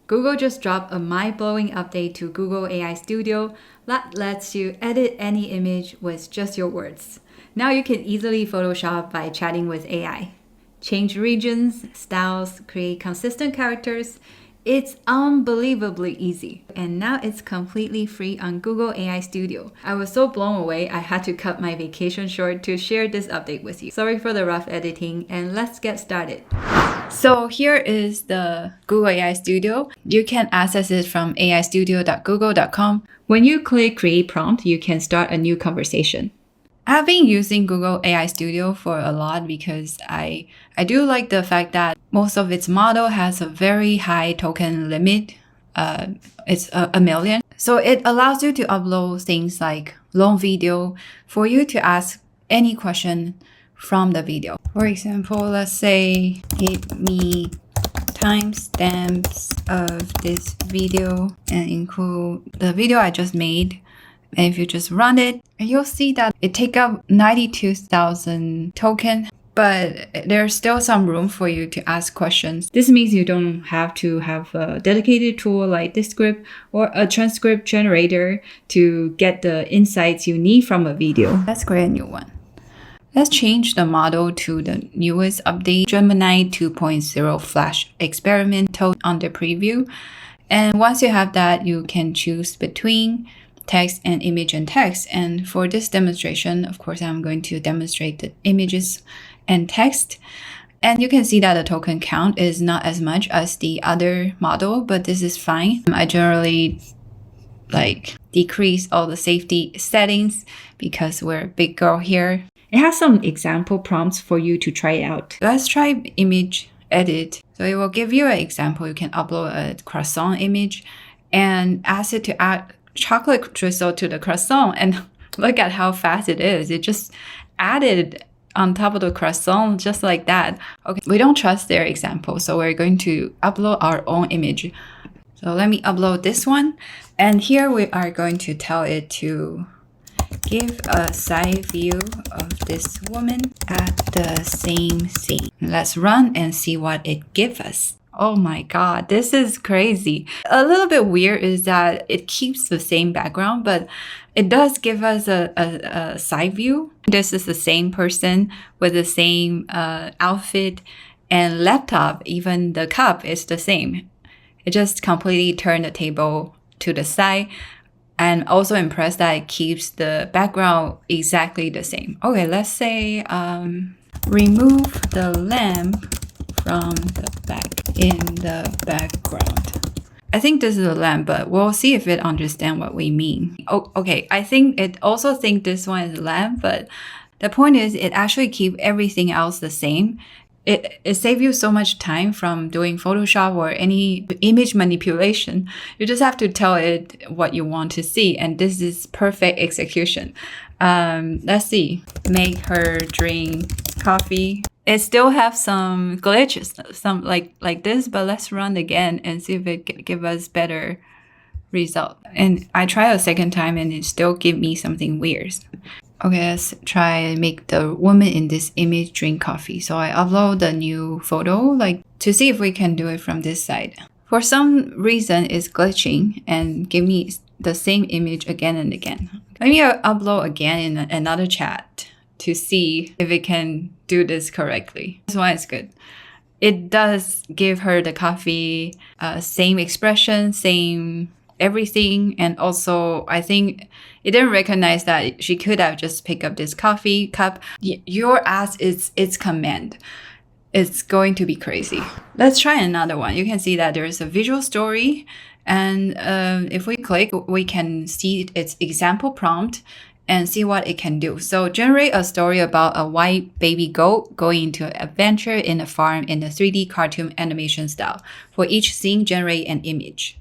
Google just dropped a mind-blowing update to Google AI Studio that lets you edit any image with just your words. Now you can easily Photoshop by chatting with AI. Change regions, styles, create consistent characters. It's unbelievably easy. And now it's completely free on Google AI Studio. I was so blown away, I had to cut my vacation short to share this update with you. Sorry for the rough editing, and let's get started. So here is the Google AI Studio. You can access it from aistudio.google.com. When you click Create Prompt, you can start a new conversation. I've been using Google AI Studio for a lot because I do like the fact that most of its model has a very high token limit. It's a million. So it allows you to upload things like long video for you to ask any question from the video. For example, let's say, give me timestamps of this video and include the video I just made. And if you just run it, you'll see that it takes up 92,000 tokens, but there's still some room for you to ask questions. This means you don't have to have a dedicated tool like Descript or a transcript generator to get the insights you need from a video. Let's create a new one. Let's change the model to the newest update, Gemini 2.0 Flash Experimental under preview. And once you have that, you can choose between text and image and text. And for this demonstration, of course, I'm going to demonstrate the images and text. And you can see that the token count is not as much as the other model, but this is fine. I generally decrease all the safety settings because we're a big girl here. It has some example prompts for you to try out. Let's try image edit. So it will give you an example. You can upload a croissant image and ask it to add chocolate drizzle to the croissant, and look at how fast it is. It just added on top of the croissant just like that. Okay, we don't trust their example, so we're going to upload our own image. So let me upload this one, and here we are going to tell it to give a side view of this woman at the same scene. Let's run and see what it gives us. Oh my god, this is crazy. A little bit weird is that it keeps the same background, but it does give us a side view. This is the same person with the same outfit and laptop. Even the cup is the same. It just completely turned the table to the side. And also impressed that it keeps the background exactly the same. Okay, let's say remove the lamp from the back in the background. I think this is a lamp, but we'll see if it understands what we mean. Oh, okay, I think it also thinks this one is a lamp, but the point is it actually keeps everything else the same. It saves you so much time from doing Photoshop or any image manipulation. You just have to tell it what you want to see, and this is perfect execution. Let's see. Make her drink coffee. It still have some glitches, some like this, but let's run again and see if it give us better result. And I try a second time and it still give me something weird. Okay, let's try and make the woman in this image drink coffee. So I upload the new photo to see if we can do it from this side. For some reason, it's glitching and give me the same image again and again. Let me upload again in another chat to see if it can do this correctly. This one is good. It does give her the coffee, same expression, same everything, and also I think it didn't recognize that she could have just picked up this coffee cup. Your ask is its command. It's going to be crazy. Let's try another one. You can see that there is a visual story, and if we click, we can see its example prompt and see what it can do. So generate a story about a white baby goat going into an adventure in a farm in a 3D cartoon animation style. For each scene, generate an image.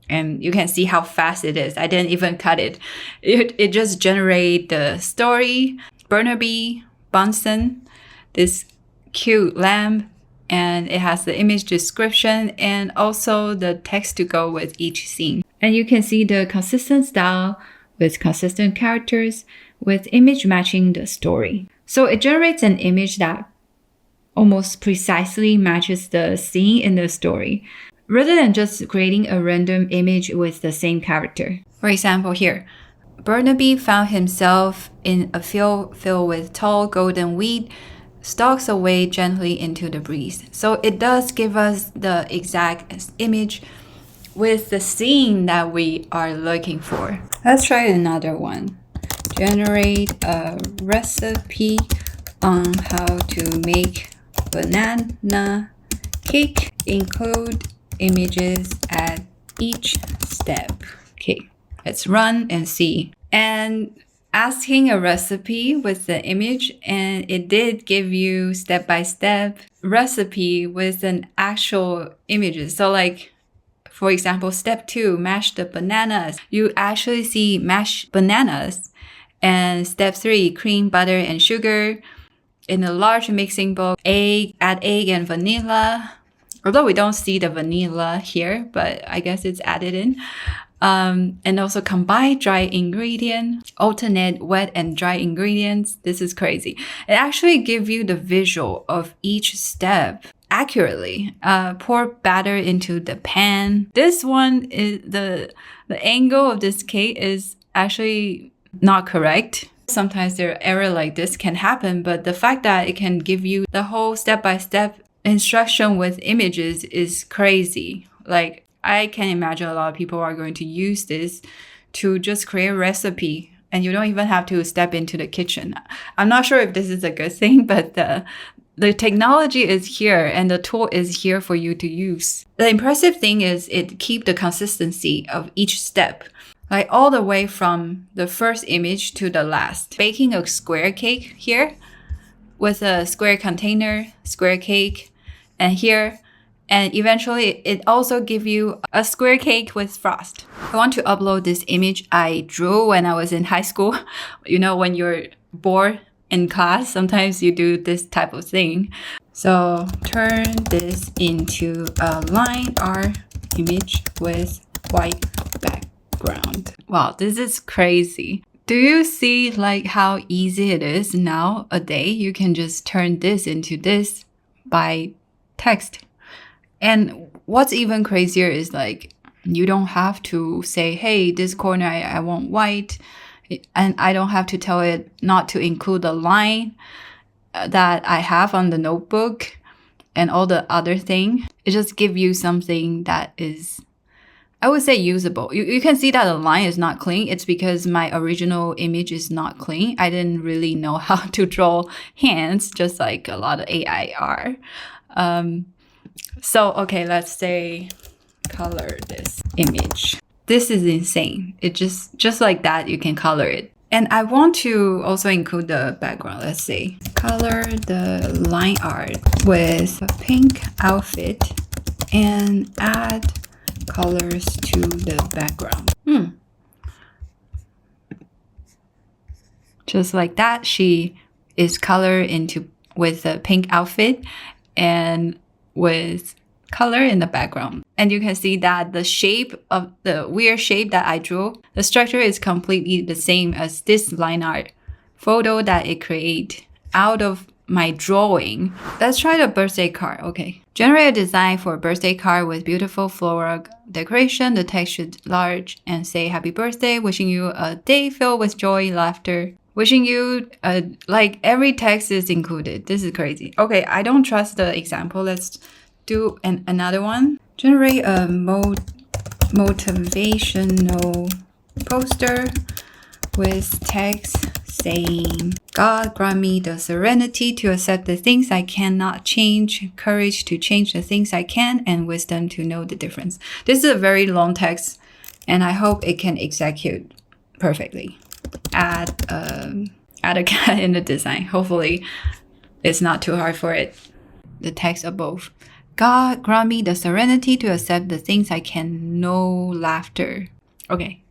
And you can see how fast it is. I didn't even cut it. It just generated the story, Burnaby, Bunsen, this cute lamb, and it has the image description and also the text to go with each scene. And you can see the consistent style with consistent characters with image matching the story. So it generates an image that almost precisely matches the scene in the story. rather than just creating a random image with the same character. For example, here, Burnaby found himself in a field filled with tall golden wheat, stalks away gently into the breeze. So it does give us the exact image with the scene that we are looking for. Let's try another one. Generate a recipe on how to make banana cake. Include images at each step. Okay, let's run and see. And asking a recipe with the image, and it did give you step-by-step recipe with an actual images. So like, for example, step 2, mash the bananas. You actually see mashed bananas. And step 3, cream, butter, and sugar in a large mixing bowl. Add egg and vanilla. Although we don't see the vanilla here, but I guess it's added in. And also combine dry ingredient, alternate wet and dry ingredients. This is crazy. It actually gives you the visual of each step accurately. Pour batter into the pan. This one is the angle of this cake is actually not correct. Sometimes there error like this can happen, but the fact that it can give you the whole step-by-step instruction with images is crazy. Like, I can imagine a lot of people are going to use this to just create a recipe, and you don't even have to step into the kitchen. I'm not sure if this is a good thing, but the technology is here and the tool is here for you to use. The impressive thing is it keeps the consistency of each step, like all the way from the first image to the last. Baking a square cake here with a square container, square cake, and here. And eventually, it also gives you a square cake with frost. I want to upload this image I drew when I was in high school. You know, when you're bored in class, sometimes you do this type of thing. So turn this into a line art image with white background. Wow, this is crazy. Do you see like how easy it is nowadays? You can just turn this into this by text. And what's even crazier is like, you don't have to say, hey, this corner I want white. And I don't have to tell it not to include the line that I have on the notebook and all the other thing. It just gives you something that is, I would say, usable. You can see that the line is not clean. It's because my original image is not clean. I didn't really know how to draw hands, just like a lot of AI are. So, okay, let's say color this image. This is insane. It just like that, you can color it. And I want to also include the background. Let's say color the line art with a pink outfit and add colors to the background. Just like that, she is colored into with a pink outfit and with color in the background. And you can see that the shape of the weird shape that I drew, the structure is completely the same as this line art photo that it created out of my drawing. Let's try the birthday card. Okay. Generate a design for a birthday card with beautiful floral decoration. The text should large and say happy birthday, wishing you a day filled with joy, laughter. Wishing you, like every text is included. This is crazy. Okay, I don't trust the example. Let's do another one. Generate a motivational poster with text saying, God grant me the serenity to accept the things I cannot change, courage to change the things I can, and wisdom to know the difference. This is a very long text, and I hope it can execute perfectly. Add a cat in the design. Hopefully it's not too hard for it. The text above. God grant me the serenity to accept the things I can, no laughter. Okay.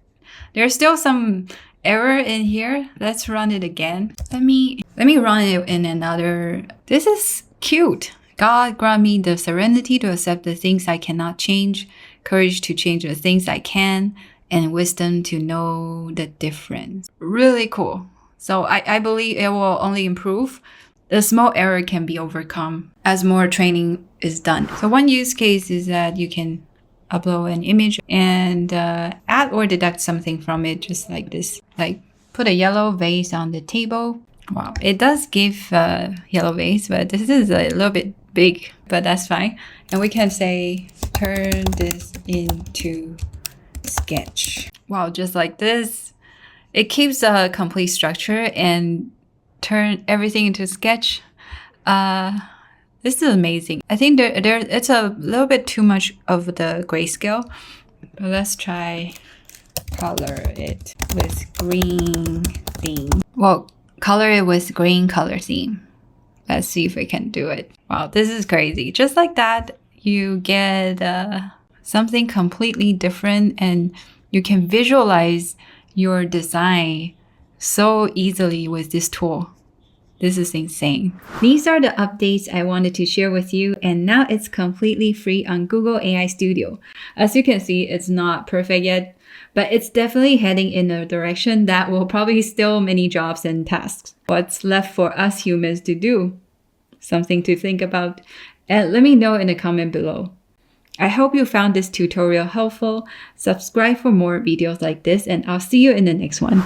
There's still some error in here. Let's run it again. Let me run it in another. This is cute. God grant me the serenity to accept the things I cannot change, courage to change the things I can, and wisdom to know the difference. Really cool. So I believe it will only improve the small error can be overcome as more training is done. So one use case is that you can upload an image and add or deduct something from it, just like this. Like put a yellow vase on the table. Wow, it does give a yellow vase, but this is a little bit big, but that's fine. And we can say, turn this into sketch. Wow, just like this. It keeps a complete structure and turn everything into sketch. This is amazing. I think it's a little bit too much of the grayscale, but let's try color it with green theme. Well, color it with green color theme. Let's see if we can do it. Wow, this is crazy. Just like that, you get something completely different, and you can visualize your design so easily with this tool. This is insane. These are the updates I wanted to share with you, and now it's completely free on Google AI Studio. As you can see, it's not perfect yet, but it's definitely heading in a direction that will probably steal many jobs and tasks. What's left for us humans to do? Something to think about, and let me know in the comment below. I hope you found this tutorial helpful. Subscribe for more videos like this, and I'll see you in the next one.